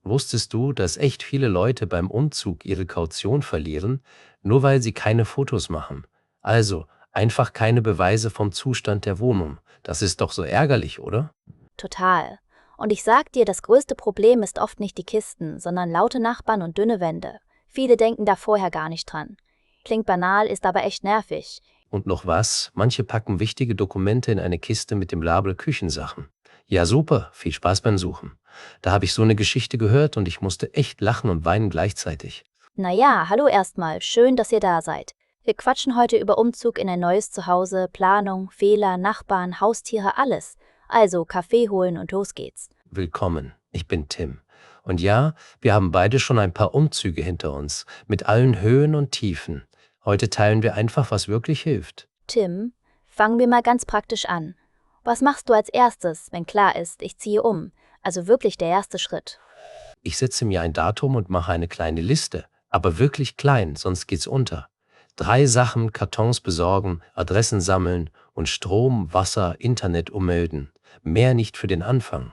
Wusstest du, dass echt viele Leute beim Umzug ihre Kaution verlieren, nur weil sie keine Fotos machen? Also, einfach keine Beweise vom Zustand der Wohnung. Das ist doch so ärgerlich, oder? Total. Und ich sag dir, das größte Problem ist oft nicht die Kisten, sondern laute Nachbarn und dünne Wände. Viele denken da vorher gar nicht dran. Klingt banal, ist aber echt nervig. Und noch was, manche packen wichtige Dokumente in eine Kiste mit dem Label Küchensachen. Ja, super, viel Spaß beim Suchen. Da habe ich so eine Geschichte gehört und ich musste echt lachen und weinen gleichzeitig. Naja, hallo erstmal, schön, dass ihr da seid. Wir quatschen heute über Umzug in ein neues Zuhause, Planung, Fehler, Nachbarn, Haustiere, alles. Also Kaffee holen und los geht's. Willkommen, ich bin Tim. Und ja, wir haben beide schon ein paar Umzüge hinter uns, mit allen Höhen und Tiefen. Heute teilen wir einfach, was wirklich hilft. Tim, fangen wir mal ganz praktisch an. Was machst du als erstes, wenn klar ist, ich ziehe um? Also wirklich der erste Schritt. Ich setze mir ein Datum und mache eine kleine Liste, aber wirklich klein, sonst geht's unter. 3 Sachen, Kartons besorgen, Adressen sammeln und Strom, Wasser, Internet ummelden. Mehr nicht für den Anfang.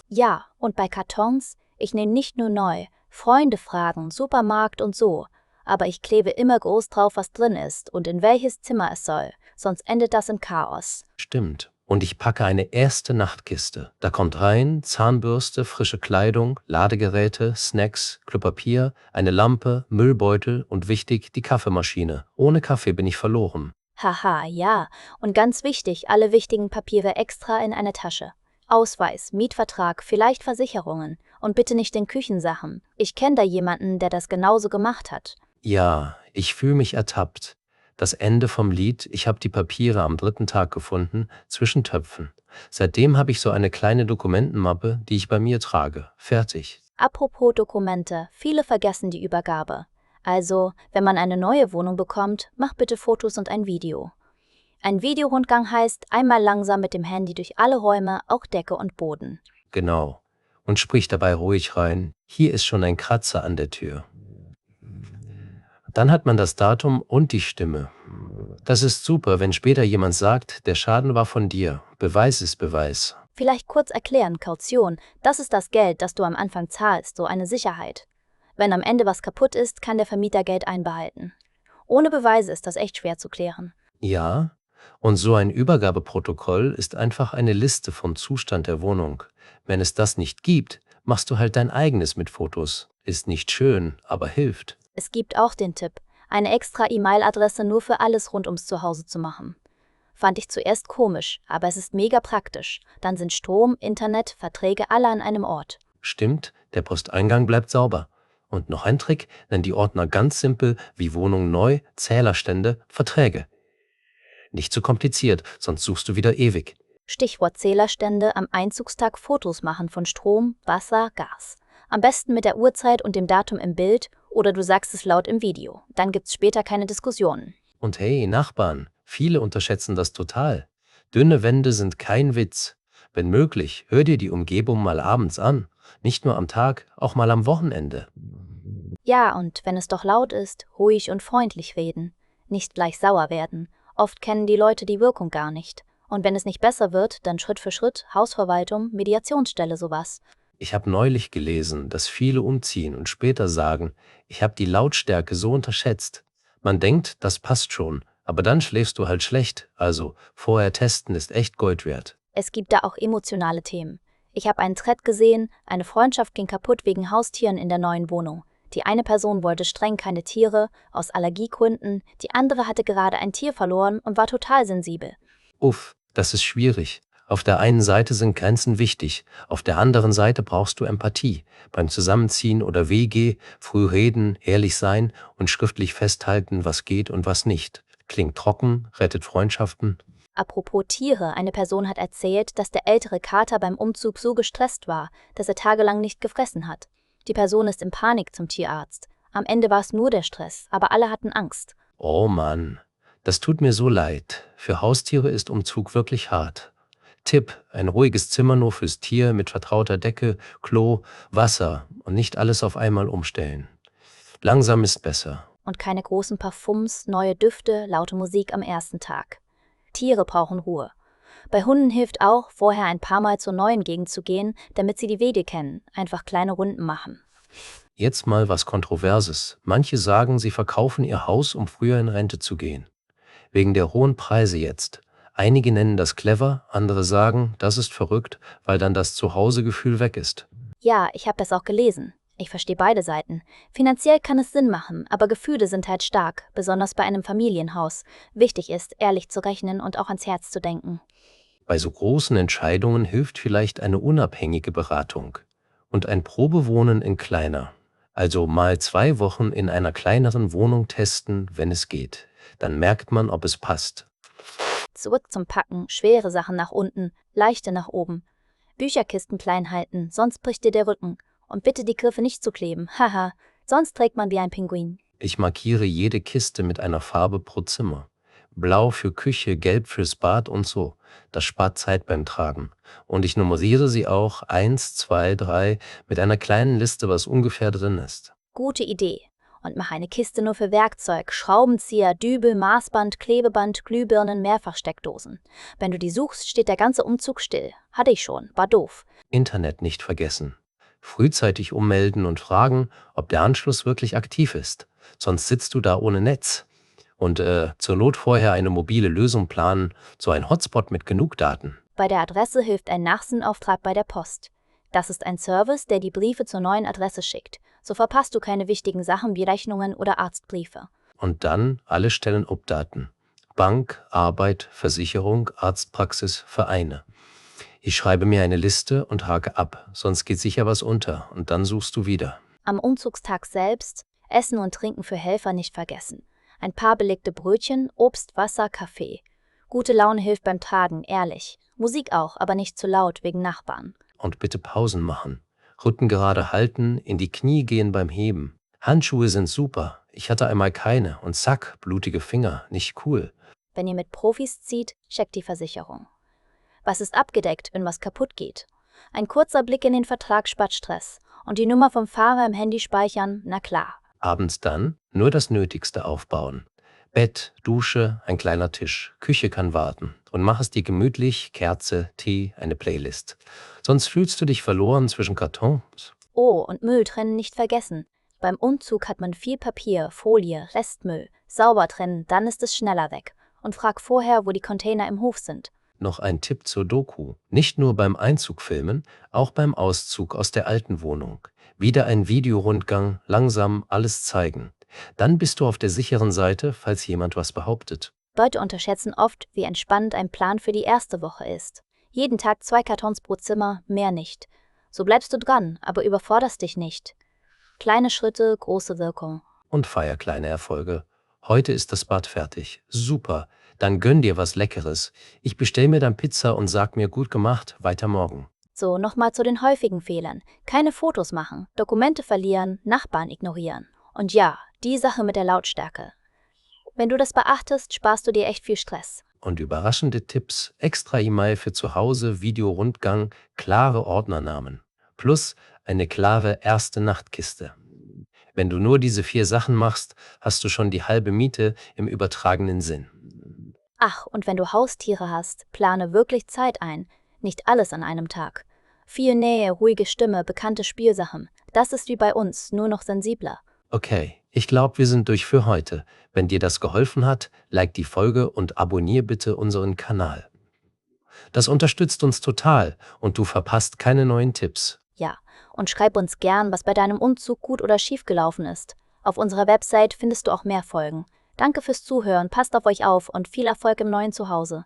Ja, und bei Kartons, ich nehme nicht nur neu, Freunde fragen, Supermarkt und so. Aber ich klebe immer groß drauf, was drin ist und in welches Zimmer es soll, sonst endet das im Chaos. Stimmt. Und ich packe eine erste Nachtkiste. Da kommt rein Zahnbürste, frische Kleidung, Ladegeräte, Snacks, Klopapier, eine Lampe, Müllbeutel und wichtig, die Kaffeemaschine. Ohne Kaffee bin ich verloren. Haha, ja. Und ganz wichtig, alle wichtigen Papiere extra in eine Tasche. Ausweis, Mietvertrag, vielleicht Versicherungen. Und bitte nicht den Küchensachen. Ich kenne da jemanden, der das genauso gemacht hat. Ja, ich fühle mich ertappt. Das Ende vom Lied, ich habe die Papiere am 3. Tag gefunden, zwischen Töpfen. Seitdem habe ich so eine kleine Dokumentenmappe, die ich bei mir trage. Fertig. Apropos Dokumente, viele vergessen die Übergabe. Also, wenn man eine neue Wohnung bekommt, mach bitte Fotos und ein Video. Ein Videorundgang heißt, einmal langsam mit dem Handy durch alle Räume, auch Decke und Boden. Genau. Und sprich dabei ruhig rein. Hier ist schon ein Kratzer an der Tür. Dann hat man das Datum und die Stimme. Das ist super, wenn später jemand sagt, der Schaden war von dir. Beweis ist Beweis. Vielleicht kurz erklären, Kaution, das ist das Geld, das du am Anfang zahlst, so eine Sicherheit. Wenn am Ende was kaputt ist, kann der Vermieter Geld einbehalten. Ohne Beweise ist das echt schwer zu klären. Ja, und so ein Übergabeprotokoll ist einfach eine Liste vom Zustand der Wohnung. Wenn es das nicht gibt, machst du halt dein eigenes mit Fotos. Ist nicht schön, aber hilft. Es gibt auch den Tipp, eine extra E-Mail-Adresse nur für alles rund ums Zuhause zu machen. Fand ich zuerst komisch, aber es ist mega praktisch. Dann sind Strom, Internet, Verträge alle an einem Ort. Stimmt, der Posteingang bleibt sauber. Und noch ein Trick, nenn die Ordner ganz simpel wie Wohnung neu, Zählerstände, Verträge. Nicht zu kompliziert, sonst suchst du wieder ewig. Stichwort Zählerstände, am Einzugstag Fotos machen von Strom, Wasser, Gas. Am besten mit der Uhrzeit und dem Datum im Bild oder du sagst es laut im Video. Dann gibt's später keine Diskussionen. Und hey, Nachbarn, viele unterschätzen das total. Dünne Wände sind kein Witz. Wenn möglich, hör dir die Umgebung mal abends an. Nicht nur am Tag, auch mal am Wochenende. Ja, und wenn es doch laut ist, ruhig und freundlich reden. Nicht gleich sauer werden. Oft kennen die Leute die Wirkung gar nicht. Und wenn es nicht besser wird, dann Schritt für Schritt, Hausverwaltung, Mediationsstelle, sowas. Ich habe neulich gelesen, dass viele umziehen und später sagen, ich habe die Lautstärke so unterschätzt. Man denkt, das passt schon, aber dann schläfst du halt schlecht. Also, vorher testen ist echt Gold wert. Es gibt da auch emotionale Themen. Ich habe einen Thread gesehen, eine Freundschaft ging kaputt wegen Haustieren in der neuen Wohnung. Die eine Person wollte streng keine Tiere, aus Allergiegründen, die andere hatte gerade ein Tier verloren und war total sensibel. Uff, das ist schwierig. Auf der einen Seite sind Grenzen wichtig, auf der anderen Seite brauchst du Empathie. Beim Zusammenziehen oder WG, früh reden, ehrlich sein und schriftlich festhalten, was geht und was nicht. Klingt trocken, rettet Freundschaften. Apropos Tiere, eine Person hat erzählt, dass der ältere Kater beim Umzug so gestresst war, dass er tagelang nicht gefressen hat. Die Person ist in Panik zum Tierarzt. Am Ende war es nur der Stress, aber alle hatten Angst. Oh Mann, das tut mir so leid. Für Haustiere ist Umzug wirklich hart. Tipp, ein ruhiges Zimmer nur fürs Tier mit vertrauter Decke, Klo, Wasser und nicht alles auf einmal umstellen. Langsam ist besser. Und keine großen Parfums, neue Düfte, laute Musik am ersten Tag. Tiere brauchen Ruhe. Bei Hunden hilft auch, vorher ein paar Mal zur neuen Gegend zu gehen, damit sie die Wege kennen. Einfach kleine Runden machen. Jetzt mal was Kontroverses. Manche sagen, sie verkaufen ihr Haus, um früher in Rente zu gehen. Wegen der hohen Preise jetzt. Einige nennen das clever, andere sagen, das ist verrückt, weil dann das Zuhausegefühl weg ist. Ja, ich habe das auch gelesen. Ich verstehe beide Seiten. Finanziell kann es Sinn machen, aber Gefühle sind halt stark, besonders bei einem Familienhaus. Wichtig ist, ehrlich zu rechnen und auch ans Herz zu denken. Bei so großen Entscheidungen hilft vielleicht eine unabhängige Beratung und ein Probewohnen in kleiner. Also mal 2 Wochen in einer kleineren Wohnung testen, wenn es geht. Dann merkt man, ob es passt. Zurück zum Packen, schwere Sachen nach unten, leichte nach oben. Bücherkisten klein halten, sonst bricht dir der Rücken. Und bitte die Griffe nicht zukleben, haha, sonst trägt man wie ein Pinguin. Ich markiere jede Kiste mit einer Farbe pro Zimmer. Blau für Küche, gelb fürs Bad und so. Das spart Zeit beim Tragen. Und ich nummeriere sie auch 1, 2, 3 mit einer kleinen Liste, was ungefähr drin ist. Gute Idee. Und mach eine Kiste nur für Werkzeug, Schraubenzieher, Dübel, Maßband, Klebeband, Glühbirnen, Mehrfachsteckdosen. Wenn du die suchst, steht der ganze Umzug still. Hatte ich schon, war doof. Internet nicht vergessen. Frühzeitig ummelden und fragen, ob der Anschluss wirklich aktiv ist. Sonst sitzt du da ohne Netz. Und zur Not vorher eine mobile Lösung planen, so ein Hotspot mit genug Daten. Bei der Adresse hilft ein Nachsenauftrag bei der Post. Das ist ein Service, der die Briefe zur neuen Adresse schickt. So verpasst du keine wichtigen Sachen wie Rechnungen oder Arztbriefe. Und dann alle Stellen updaten. Bank, Arbeit, Versicherung, Arztpraxis, Vereine. Ich schreibe mir eine Liste und hake ab, sonst geht sicher was unter und dann suchst du wieder. Am Umzugstag selbst Essen und Trinken für Helfer nicht vergessen. Ein paar belegte Brötchen, Obst, Wasser, Kaffee. Gute Laune hilft beim Tragen, ehrlich. Musik auch, aber nicht zu laut wegen Nachbarn. Und bitte Pausen machen. Rücken gerade halten, in die Knie gehen beim Heben. Handschuhe sind super. Ich hatte einmal keine und zack, blutige Finger. Nicht cool. Wenn ihr mit Profis zieht, checkt die Versicherung. Was ist abgedeckt, wenn was kaputt geht? Ein kurzer Blick in den Vertrag spart Stress. Und die Nummer vom Fahrer im Handy speichern, na klar. Abends dann nur das Nötigste aufbauen. Bett, Dusche, ein kleiner Tisch. Küche kann warten. Und mach es dir gemütlich, Kerze, Tee, eine Playlist. Sonst fühlst du dich verloren zwischen Kartons. Oh, und Müll trennen nicht vergessen. Beim Umzug hat man viel Papier, Folie, Restmüll. Sauber trennen, dann ist es schneller weg. Und frag vorher, wo die Container im Hof sind. Noch ein Tipp zur Doku. Nicht nur beim Einzug filmen, auch beim Auszug aus der alten Wohnung. Wieder ein Videorundgang, langsam alles zeigen. Dann bist du auf der sicheren Seite, falls jemand was behauptet. Leute unterschätzen oft, wie entspannt ein Plan für die erste Woche ist. Jeden Tag 2 Kartons pro Zimmer, mehr nicht. So bleibst du dran, aber überforderst dich nicht. Kleine Schritte, große Wirkung. Und feier kleine Erfolge. Heute ist das Bad fertig. Super. Dann gönn dir was Leckeres. Ich bestell mir dann Pizza und sag mir gut gemacht, weiter morgen. So, nochmal zu den häufigen Fehlern. Keine Fotos machen, Dokumente verlieren, Nachbarn ignorieren. Und ja, die Sache mit der Lautstärke. Wenn du das beachtest, sparst du dir echt viel Stress. Und überraschende Tipps, extra E-Mail für zu Hause, Videorundgang, klare Ordnernamen. Plus eine klare erste Nachtkiste. Wenn du nur diese 4 Sachen machst, hast du schon die halbe Miete im übertragenen Sinn. Ach, und wenn du Haustiere hast, plane wirklich Zeit ein. Nicht alles an einem Tag. Viel Nähe, ruhige Stimme, bekannte Spielsachen. Das ist wie bei uns, nur noch sensibler. Okay, ich glaube, wir sind durch für heute. Wenn dir das geholfen hat, like die Folge und abonnier bitte unseren Kanal. Das unterstützt uns total und du verpasst keine neuen Tipps. Ja, und schreib uns gern, was bei deinem Umzug gut oder schief gelaufen ist. Auf unserer Website findest du auch mehr Folgen. Danke fürs Zuhören, passt auf euch auf und viel Erfolg im neuen Zuhause.